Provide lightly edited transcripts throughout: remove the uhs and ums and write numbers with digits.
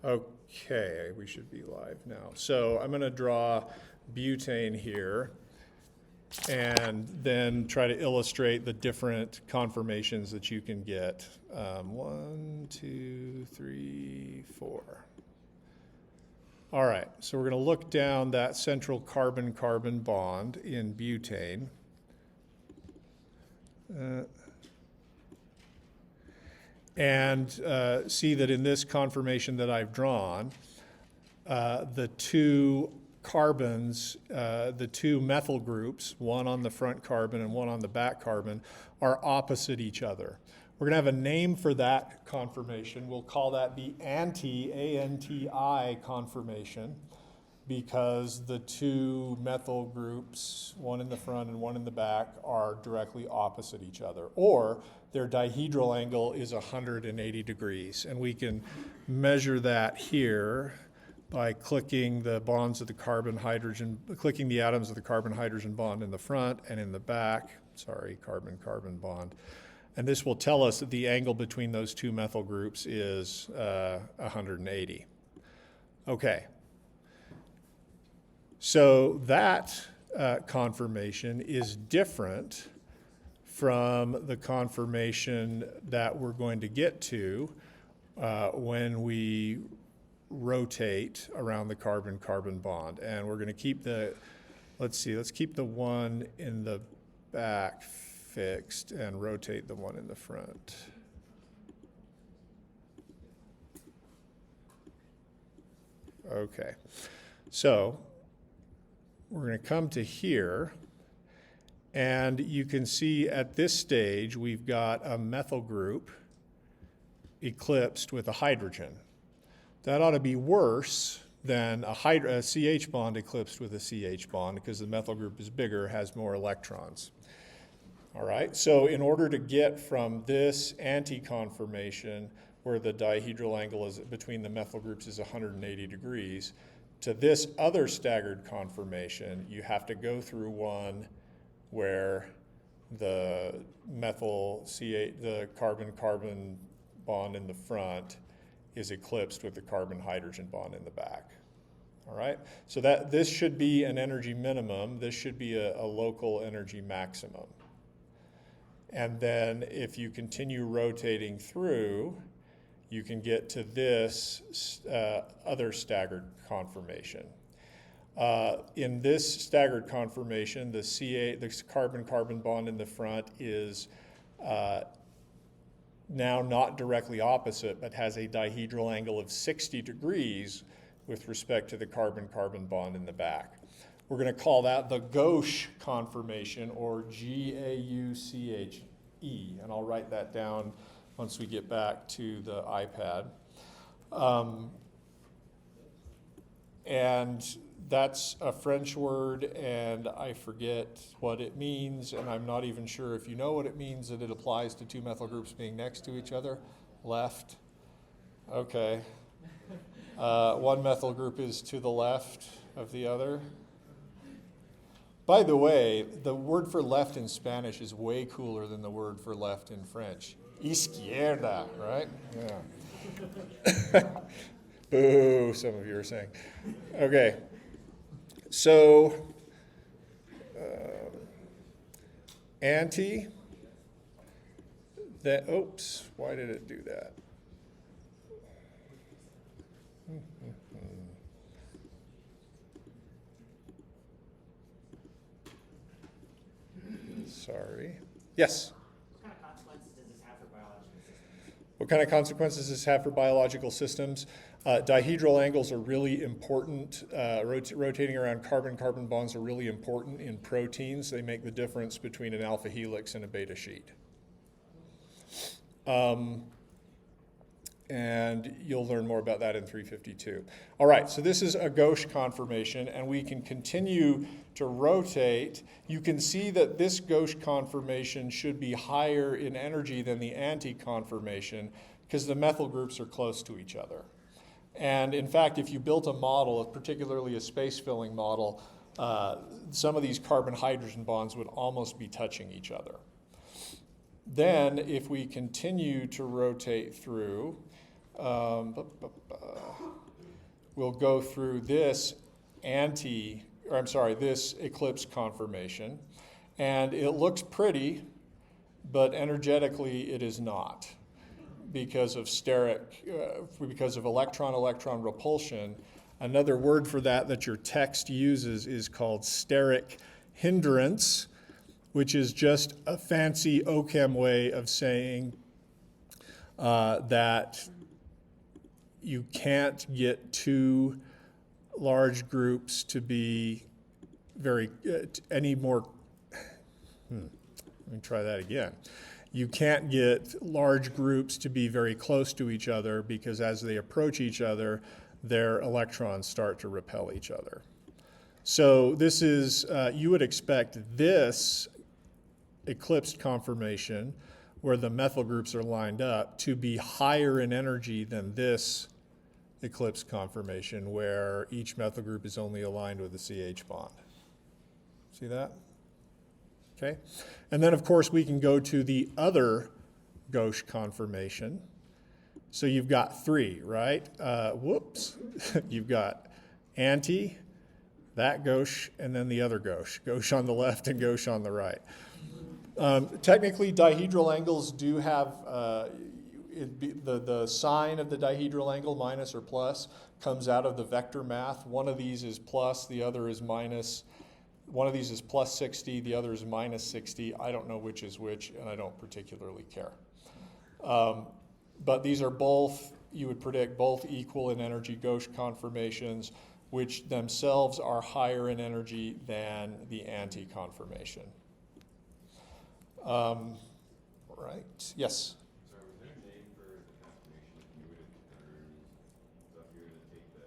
Okay, we should be live now. So I'm going to draw butane here and then try to illustrate the different conformations that you can get. 1, 2, 3, 4. All right, so we're going to look down that central carbon-carbon bond in butane. And see that in this conformation that I've drawn, the two carbons, the two methyl groups, one on the front carbon and one on the back carbon, are opposite each other. We're going to have a name for that conformation. We'll call that the anti conformation, because the two methyl groups, one in the front and one in the back, are directly opposite each other. Or their dihedral angle is 180 degrees. And we can measure that here by clicking the bonds of the carbon-hydrogen, clicking the atoms of the carbon-hydrogen bond in the front and in the back. Sorry, carbon-carbon bond. And this will tell us that the angle between those two methyl groups is 180. Okay. So that conformation is different from the conformation that we're going to get to when we rotate around the carbon-carbon bond. And we're going to keep the, let's keep the one in the back fixed and rotate the one in the front. Okay, so we're going to come to here, and you can see at this stage we've got a methyl group eclipsed with a hydrogen. That ought to be worse than a CH bond eclipsed with a CH bond, because the methyl group is bigger, has more electrons. All right, so in order to get from this anti-conformation, where the dihedral angle is between the methyl groups is 180 degrees, to this other staggered conformation, you have to go through one where the methyl CH, the carbon-carbon bond in the front is eclipsed with the carbon-hydrogen bond in the back. All right, so this should be an energy minimum. This should be a local energy maximum. And then if you continue rotating through, you can get to this other staggered conformation. In this staggered conformation, the carbon-carbon bond in the front is now not directly opposite, but has a dihedral angle of 60 degrees with respect to the carbon-carbon bond in the back. We're going to call that the gauche conformation, or Gauche, and I'll write that down once we get back to the iPad. And that's a French word, and I forget what it means, and I'm not even sure if you know what it means, that it applies to two methyl groups being next to each other. Left. Okay. One methyl group is to the left of the other. By the way, the word for left in Spanish is way cooler than the word for left in French. Izquierda, right? Yeah. Boo, some of you are saying. Okay, so anti, that, oops, why did it do that? Sorry. Yes? What kind of consequences does this have for biological systems? Dihedral angles are really important. Rotating around carbon-carbon bonds are really important in proteins. They make the difference between an alpha helix and a beta sheet. And you'll learn more about that in 352. All right, so this is a gauche conformation, and we can continue to rotate. You can see that this gauche conformation should be higher in energy than the anti-conformation, because the methyl groups are close to each other. And in fact, if you built a model, particularly a space-filling model, some of these carbon-hydrogen bonds would almost be touching each other. Then, if we continue to rotate through, we'll go through this this eclipse conformation, and it looks pretty, but energetically it is not, because of because of electron-electron repulsion. Another word for that your text uses is called steric hindrance, which is just a fancy OChem way of saying that you can't get two large groups to be any more. Let me try that again. You can't get large groups to be very close to each other, because as they approach each other, their electrons start to repel each other. So this is, you would expect this eclipsed conformation, where the methyl groups are lined up, to be higher in energy than this eclipsed conformation, where each methyl group is only aligned with a CH bond. See that? Okay. And then, of course, we can go to the other gauche conformation. So you've got three, right? Whoops. You've got anti, that gauche, and then the other gauche. Gauche on the left and gauche on the right. Technically, dihedral angles do have, the sign of the dihedral angle, minus or plus, comes out of the vector math. One of these is plus, the other is minus. One of these is plus 60, the other is minus 60. I don't know which is which, and I don't particularly care. But these are both, you would predict, both equal in energy gauche conformations, which themselves are higher in energy than the anti-conformation. Right, yes? Sorry, was there a name for the conformation if you would have turned, so if you were to take the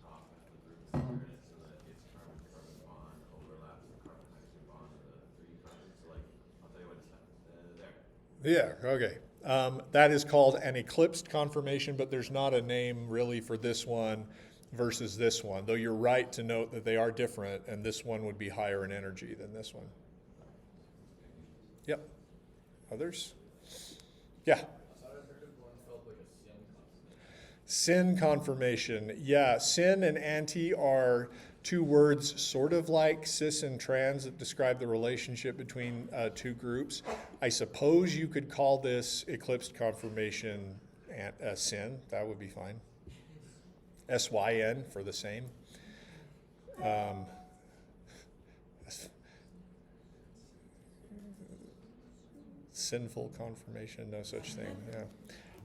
top of the group and turn it so that its carbon-carbon bond overlaps the carbon-hydrogen bond of the three carbons? So like, I'll tell you what it's there. Yeah, okay. That is called an eclipsed conformation, but there's not a name really for this one versus this one, though you're right to note that they are different, and this one would be higher in energy than this one. Yep. Others? Yeah. Sin conformation. Yeah, sin and anti are two words sort of like cis and trans that describe the relationship between two groups. I suppose you could call this eclipsed conformation sin. That would be fine. SYN for the same. Sinful conformation, no such thing. Yeah.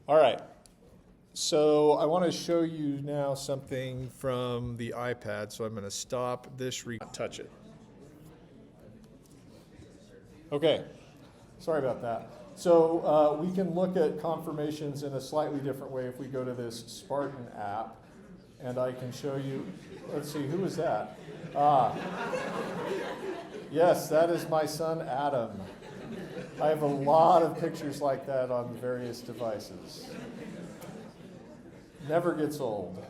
All right. So I want to show you now something from the iPad. So I'm going to stop this, touch it. Okay. Sorry about that. So we can look at conformations in a slightly different way if we go to this Spartan app. And I can show you, let's see, who is that? Yes, that is my son, Adam. I have a lot of pictures like that on various devices. Never gets old.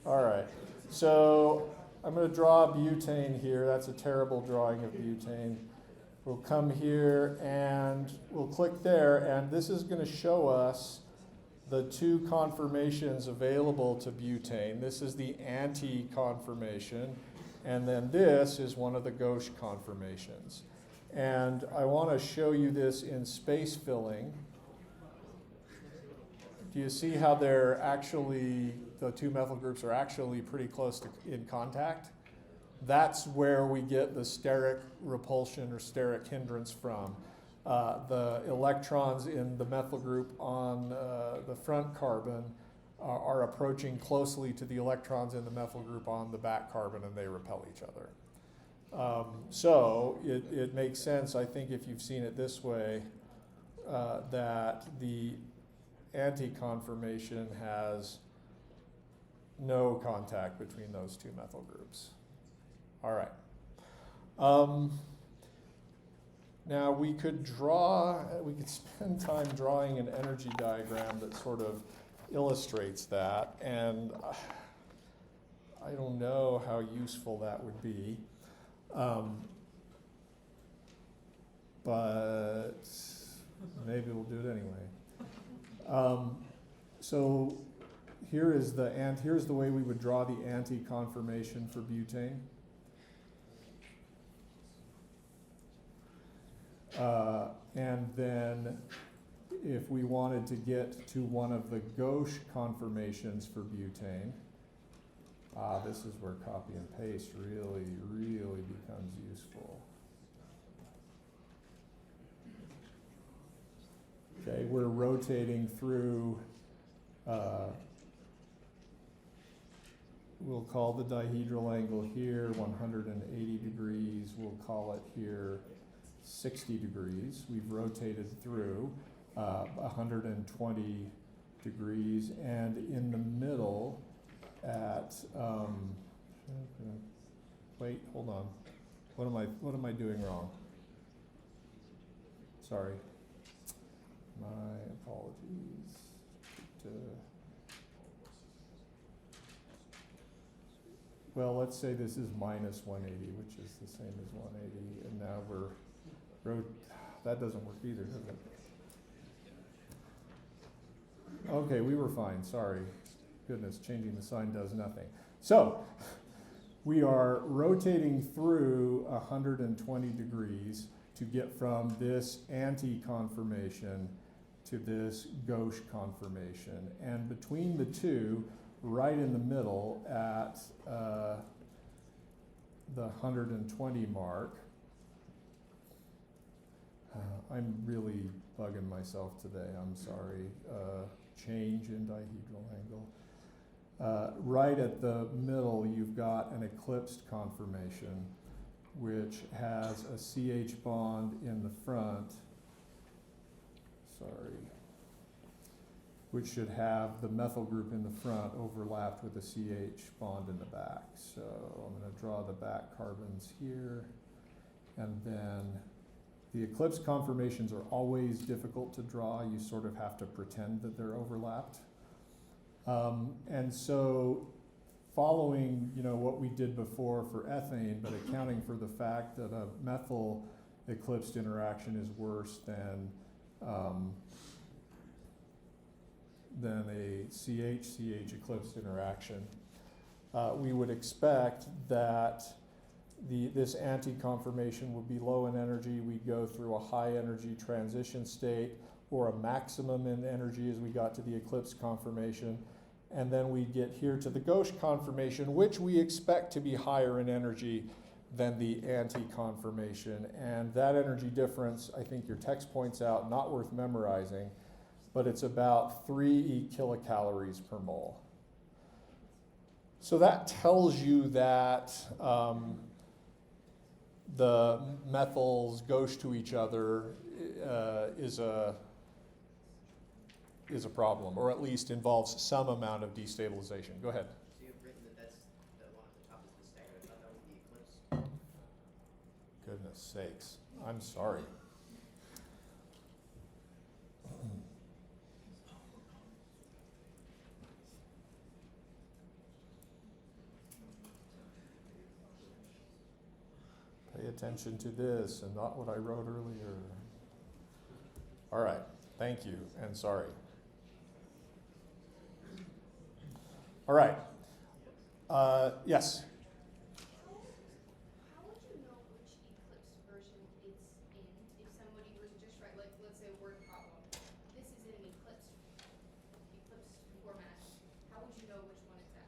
All right, so I'm going to draw butane here. That's a terrible drawing of butane. We'll come here and we'll click there, and this is going to show us the two conformations available to butane. This is the anti-conformation, and then this is one of the gauche conformations. And I want to show you this in space filling. Do you see how they're actually, the two methyl groups are actually pretty close to in contact? That's where we get the steric repulsion or steric hindrance from. The electrons in the methyl group on the front carbon are approaching closely to the electrons in the methyl group on the back carbon, and they repel each other. So it makes sense, I think, if you've seen it this way, that the anti-conformation has no contact between those two methyl groups. All right. Now we could spend time drawing an energy diagram that sort of illustrates that, and I don't know how useful that would be, but maybe we'll do it anyway. So here's the way we would draw the anti-conformation for butane. And then if we wanted to get to one of the gauche conformations for butane, this is where copy and paste really, really becomes useful. Okay, we're rotating through, we'll call the dihedral angle here 180 degrees. We'll call it here 60 degrees. We've rotated through 120 degrees, and in the middle at, wait, hold on. What am I doing wrong? Sorry. My apologies. Well, let's say this is minus 180, which is the same as 180, and now that doesn't work either, does it? Okay, we were fine, sorry. Goodness, changing the sign does nothing. So, we are rotating through 120 degrees to get from this anti-conformation to this gauche conformation. And between the two, right in the middle at the 120 mark, I'm really bugging myself today, I'm sorry. Change in dihedral angle. Right at the middle, you've got an eclipsed conformation, which has a CH bond in the front, which should have the methyl group in the front overlapped with a CH bond in the back. So I'm going to draw the back carbons here, and then the eclipse conformations are always difficult to draw. You sort of have to pretend that they're overlapped. And so following, what we did before for ethane, but accounting for the fact that a methyl eclipsed interaction is worse than a CH-CH eclipsed interaction, we would expect that this anti-conformation would be low in energy. We'd go through a high energy transition state, or a maximum in energy as we got to the eclipse conformation. And then we get here to the gauche conformation, which we expect to be higher in energy than the anti-conformation. And that energy difference, I think your text points out, not worth memorizing, but it's about 3 kilocalories per mole. So that tells you that the methyls gauche to each other is a problem, or at least involves some amount of destabilization. Go ahead. So you've written that the one at the top is the staggered. I thought that was the eclipse. Goodness sakes, I'm sorry. Pay attention to this and not what I wrote earlier. All right, thank you, and sorry. All right, yes? How would you know which eclipse version it's in if somebody were to just write, like, let's say a word problem. This is in an eclipse format. How would you know which one it's at?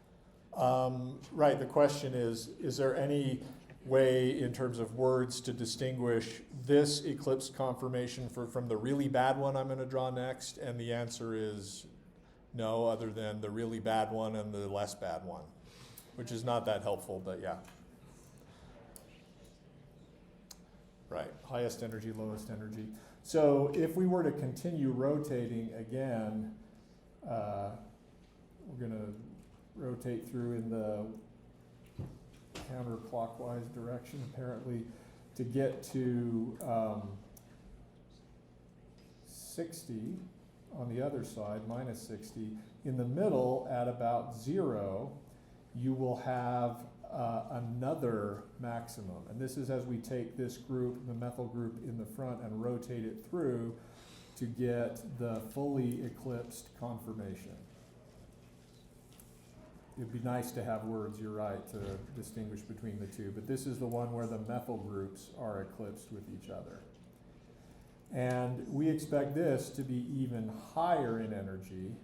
Right, the question is there any way in terms of words to distinguish this eclipse conformation from the really bad one I'm going to draw next? And the answer is no, other than the really bad one and the less bad one, which is not that helpful, but yeah. Right, highest energy, lowest energy. So if we were to continue rotating again, we're going to rotate through in the counterclockwise direction, apparently, to get to 60 on the other side, minus 60. In the middle, at about 0, you will have another maximum. And this is as we take this group, the methyl group in the front, and rotate it through. to get the fully eclipsed conformation. It'd be nice to have words, you're right, to distinguish between the two, but this is the one where the methyl groups are eclipsed with each other. And we expect this to be even higher in energy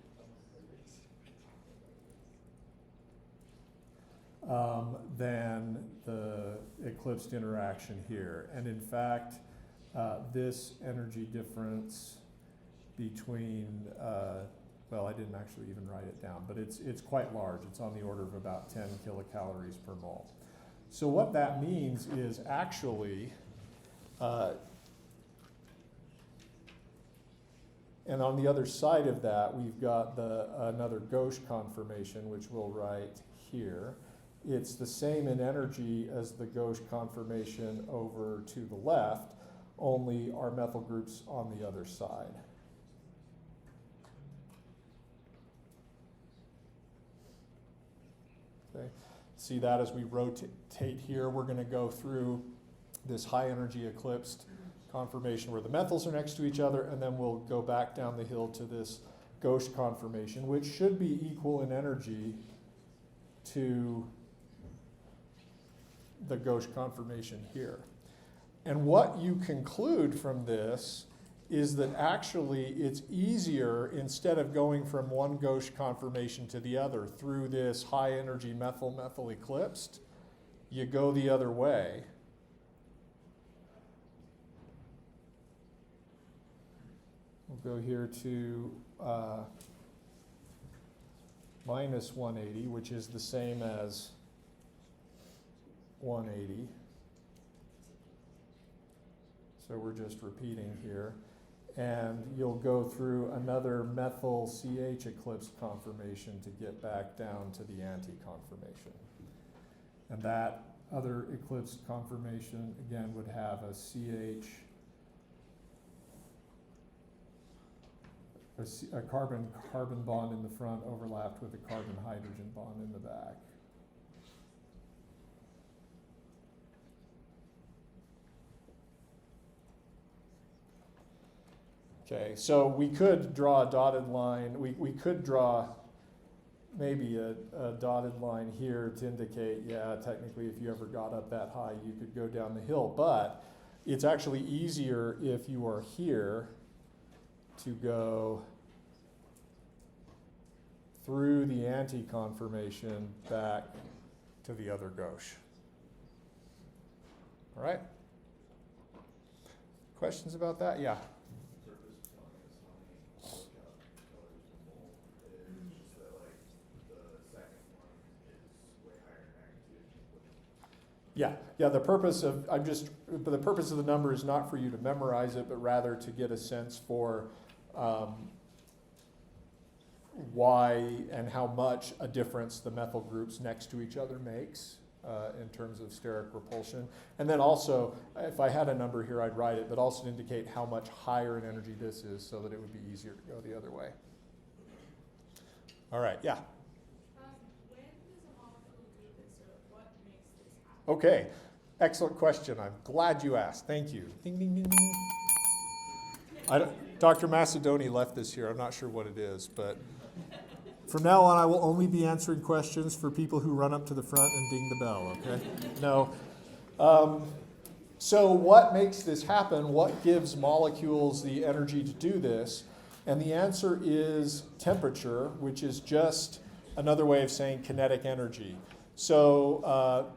than the eclipsed interaction here. And in fact, this energy difference between, well, I didn't actually even write it down, but it's quite large. It's on the order of about 10 kilocalories per mole. So what that means is actually, and on the other side of that, we've got another gauche conformation, which we'll write here. It's the same in energy as the gauche conformation over to the left, only our methyl group's on the other side. Okay. See that as we rotate here, we're going to go through this high energy eclipsed conformation where the methyls are next to each other, and then we'll go back down the hill to this gauche conformation, which should be equal in energy to the gauche conformation here. And what you conclude from this is that actually it's easier, instead of going from one gauche conformation to the other through this high energy methyl eclipsed, you go the other way. We'll go here to minus 180, which is the same as 180. So we're just repeating here. And you'll go through another methyl CH eclipsed conformation to get back down to the anti-conformation. And that other eclipsed conformation, again, would have a CH, a carbon-carbon bond in the front overlapped with a carbon-hydrogen bond in the back. Okay, so we could draw a dotted line. We could draw maybe a dotted line here to indicate, yeah, technically if you ever got up that high, you could go down the hill. But it's actually easier if you are here to go through the anti-conformation back to the other gauche. All right? Questions about that? Yeah. Yeah. The purpose of the purpose of the number is not for you to memorize it, but rather to get a sense for why and how much a difference the methyl groups next to each other makes in terms of steric repulsion. And then also, if I had a number here, I'd write it, but also to indicate how much higher in energy this is, so that it would be easier to go the other way. All right. Yeah. Okay, excellent question. I'm glad you asked. Thank you. Ding, ding, ding, ding. Dr. Macedoni left this here. I'm not sure what it is, but from now on, I will only be answering questions for people who run up to the front and ding the bell, okay? No. So what makes this happen? What gives molecules the energy to do this? And the answer is temperature, which is just another way of saying kinetic energy. So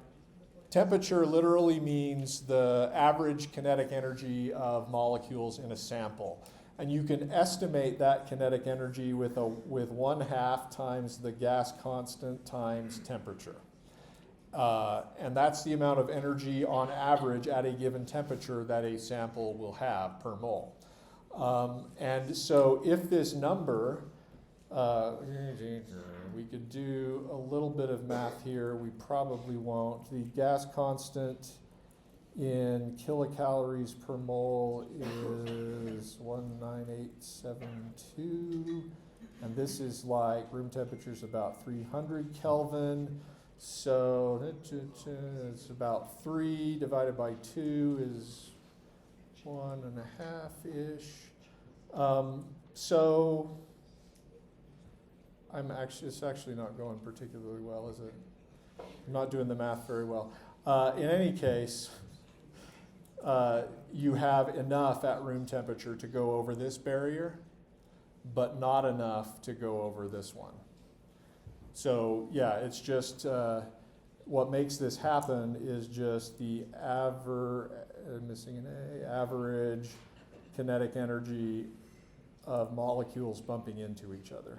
temperature literally means the average kinetic energy of molecules in a sample. And you can estimate that kinetic energy with 1/2 times the gas constant times temperature. And that's the amount of energy on average at a given temperature that a sample will have per mole. And so if this number, we could do a little bit of math here. We probably won't. The gas constant in kilocalories per mole is 19872. And this is like room temperature is about 300 Kelvin. So it's about 3 divided by 2 is 1.5-ish. So it's actually not going particularly well, is it? I'm not doing the math very well. In any case, you have enough at room temperature to go over this barrier, but not enough to go over this one. So yeah, it's just what makes this happen is just the missing an A, average kinetic energy of molecules bumping into each other.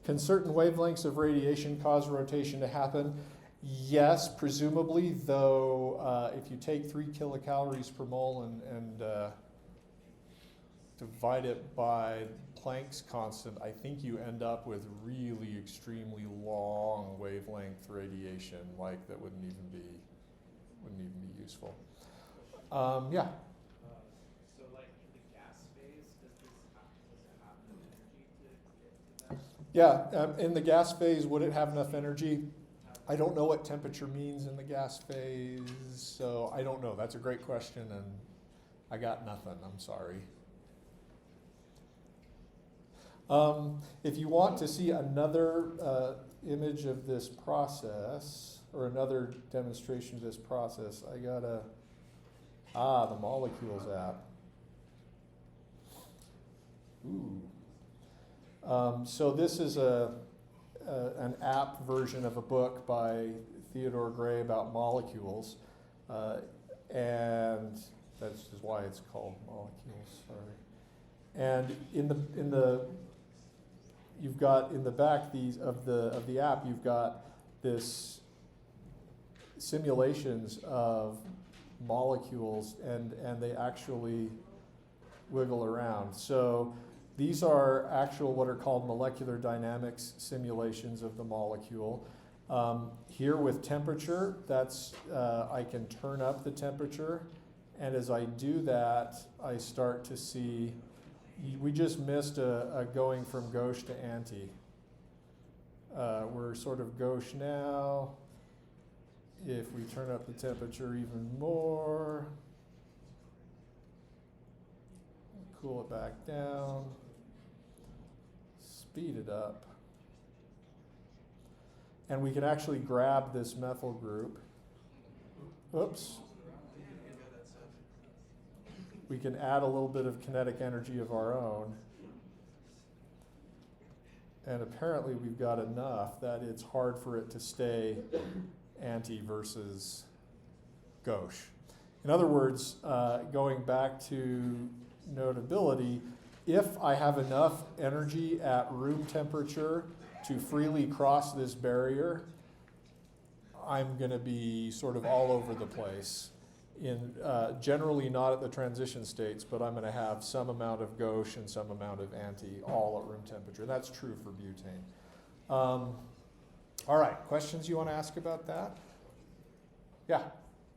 Can certain wavelengths of radiation cause rotation to happen? Yes, presumably, though if you take 3 kilocalories per mole and divide it by Planck's constant, I think you end up with really extremely long wavelength radiation, like that wouldn't even be useful. Yeah. So like in the gas phase, does it have enough energy to get to that? Yeah, in the gas phase, would it have enough energy? I don't know what temperature means in the gas phase, so I don't know. That's a great question, and I got nothing. I'm sorry. If you want to see another image of this process, or another demonstration of this process, I got the molecules app. Ooh. So this is an app version of a book by Theodore Gray about molecules, and that's just why it's called Molecules. Sorry. And you've got in the back of the app, you've got this simulations of molecules, and they actually wiggle around. So these are actual what are called molecular dynamics simulations of the molecule. Here with temperature, that's I can turn up the temperature, and as I do that, I start to see, we just missed a going from gauche to anti. We're sort of gauche now. If we turn up the temperature even more, cool it back down, speed it up, and we can actually grab this methyl group. Oops. We can add a little bit of kinetic energy of our own. And apparently we've got enough that it's hard for it to stay anti versus gauche. In other words, going back to notability, if I have enough energy at room temperature to freely cross this barrier, I'm going to be sort of all over the place. Generally not at the transition states, but I'm going to have some amount of gauche and some amount of anti all at room temperature. That's true for butane. All right, questions you want to ask about that? Yeah?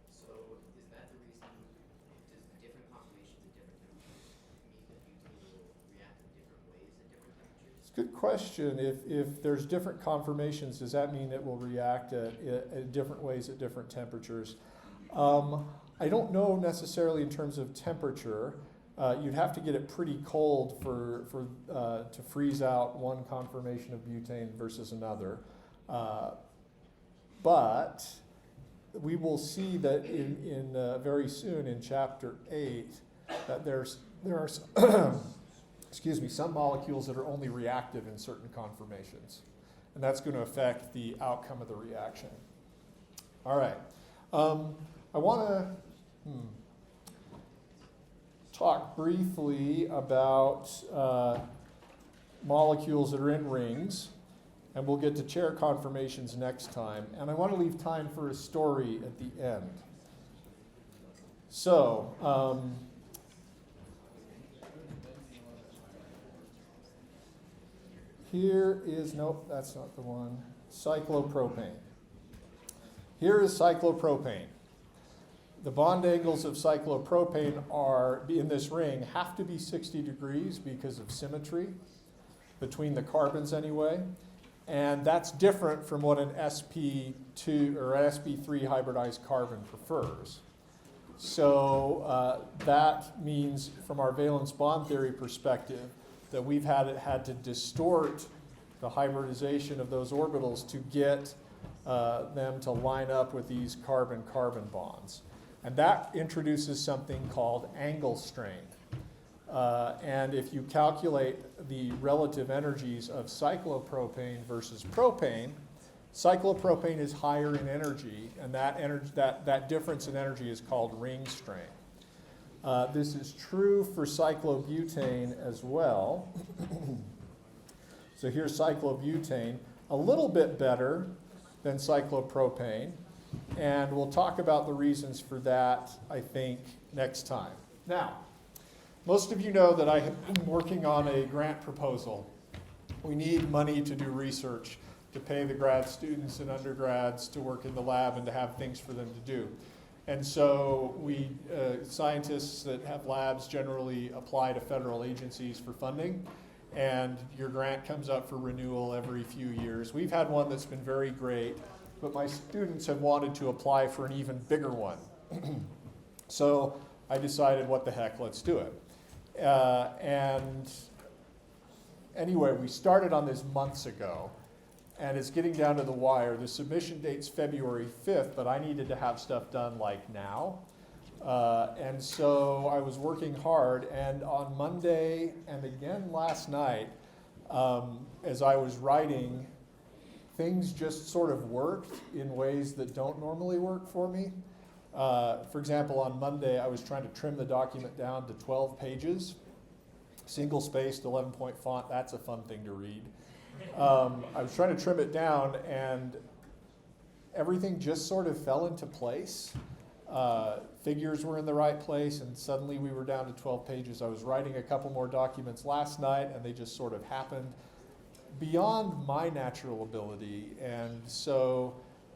So is that the reason, does different conformations at different temperatures mean that butane will react in different ways at different temperatures? It's a good question. If there's different conformations, does that mean it will react at different ways at different temperatures? I don't know necessarily in terms of temperature. You'd have to get it pretty cold to freeze out one conformation of butane versus another. But we will see that in very soon in chapter 8 that there are excuse me, some molecules that are only reactive in certain conformations, and that's going to affect the outcome of the reaction. All right. I want to talk briefly about molecules that are in rings, and we'll get to chair conformations next time. And I want to leave time for a story at the end. So, here is, nope, that's not the one, cyclopropane. Here is cyclopropane. The bond angles of cyclopropane are, in this ring, have to be 60 degrees because of symmetry, between the carbons anyway. And that's different from what an sp2 or sp3 hybridized carbon prefers. So that means, from our valence bond theory perspective, that we've had to distort the hybridization of those orbitals to get them to line up with these carbon-carbon bonds. And that introduces something called angle strain. And if you calculate the relative energies of cyclopropane versus propane, cyclopropane is higher in energy, and that difference in energy is called ring strain. This is true for cyclobutane as well. So here's cyclobutane, a little bit better than cyclopropane, and we'll talk about the reasons for that, I think, next time. Now, most of you know that I have been working on a grant proposal. We need money to do research, to pay the grad students and undergrads to work in the lab and to have things for them to do. And so we, scientists that have labs generally apply to federal agencies for funding, and your grant comes up for renewal every few years. We've had one that's been very great, but my students have wanted to apply for an even bigger one. So I decided, what the heck, let's do it. And anyway, we started on this months ago, and it's getting down to the wire. The submission date's February 5th, but I needed to have stuff done like now. And so I was working hard, and on Monday and again last night, as I was writing, things just sort of worked in ways that don't normally work for me. For example, on Monday, I was trying to trim the document down to 12 pages, single-spaced, 11-point font. That's a fun thing to read. I was trying to trim it down, and everything just sort of fell into place. Figures were in the right place, and suddenly we were down to 12 pages. I was writing a couple more documents last night, and they just sort of happened beyond my natural ability. And so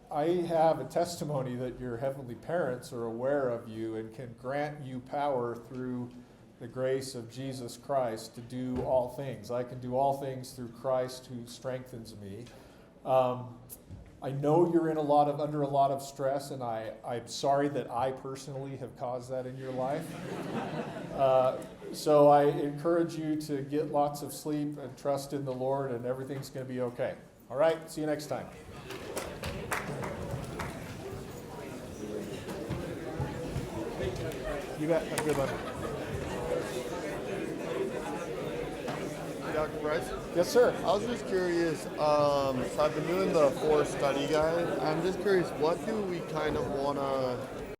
I have a testimony that your heavenly parents are aware of you and can grant you power through the grace of Jesus Christ to do all things. I can do all things through Christ who strengthens me. I know you're under a lot of stress, and I'm sorry that I personally have caused that in your life. So I encourage you to get lots of sleep and trust in the Lord, and everything's going to be okay. All right, see you next time. You bet. Have a good one. Dr. Bryce? Yes, sir. I was just curious, so I've been doing the 4 study guide. I'm just curious, what do we kind of want to